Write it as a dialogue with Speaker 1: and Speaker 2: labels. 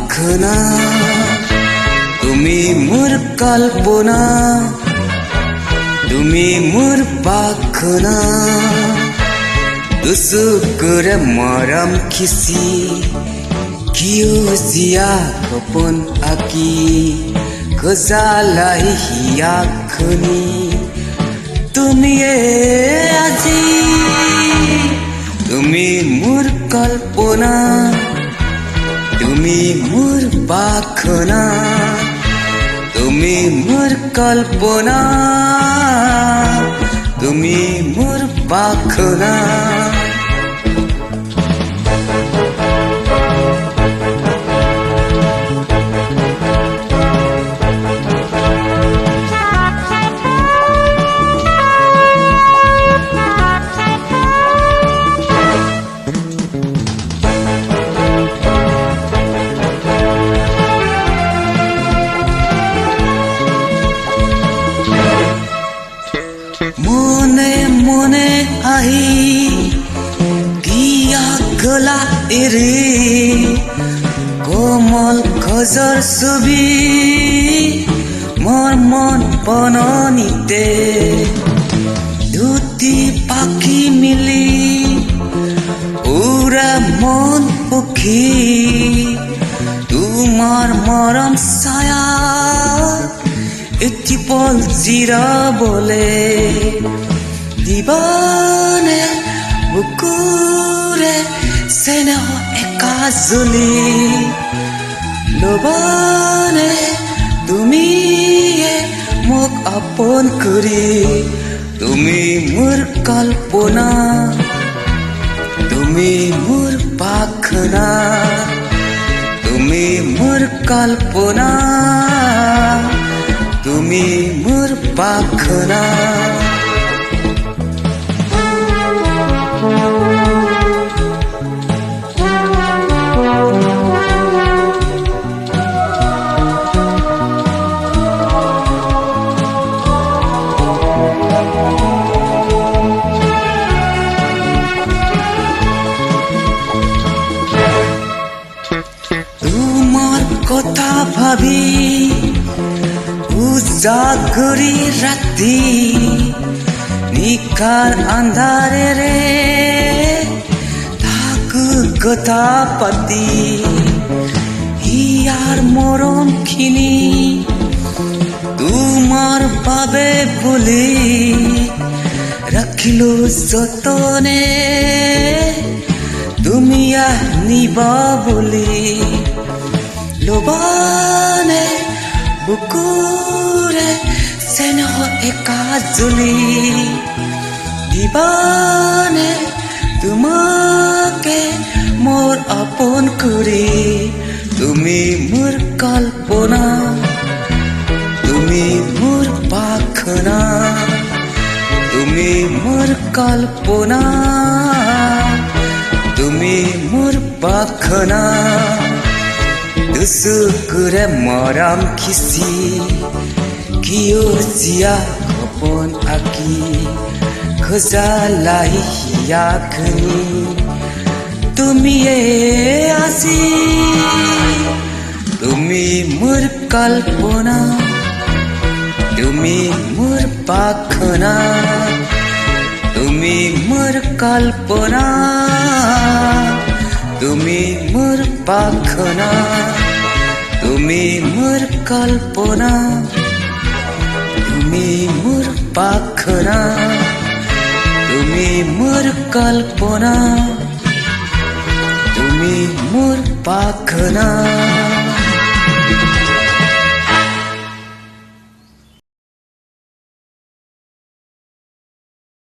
Speaker 1: পাখনা তুমি মোর কল্পনা তুমি মোর পাখনা দুসুকুরে মরম খিসি কিউ জিয়া কপন আকি গজালাই হিয়া খনি তুমি আজি তুমি মোর কল্পনা তুমি মোর পাখনা তুমি মোর কল্পনা তুমি মোর পাখনা মনে মনে আহি গিয়া গলা এরে কোমল খজর ছবি মোর মন বননিতে দুটি পাখি মিলি উড়া মন পক্ষী তোমার মরম ছায়া একটি পল জিরা বলে দিবানে বুকুরে সেনেহ একা জলি লবানে তুমি মোক আপন করি তুমি মোর কল্পনা তুমি মোর পাখনা তুমি মোর কল্পনা তুমি মোর পাখনা তোমার কথা ভাবি উজাগরি রাতি নিকার আন্ধারে রে থাকু কথা পাতি ইয়ার মরম খিনি তোমার বাবে বলি রাখিলো যতনে তুমি নিবা বলি লবানে বুকুরে সেনহ একা জলি দিবানে তোমাকে মোর আপন করি তুমি মোর কল্পনা তুমি মোর পাখনা তুমি মোর কল্পনা তুমি মোর পাখনা দুসুকুরে মরম খিসি কিউ জিয়া কপন আকি খোজালাই হিয়া খনি তুমি আজি তুমি মোর কল্পনা তুমি মোর পাখনা তুমি মোর কল্পনা তুমি মোর পাখনা তুমি মোর কল্পনা তুমি মোর পাখনা তুমি মোর কল্পনা তুমি মোর পাখনা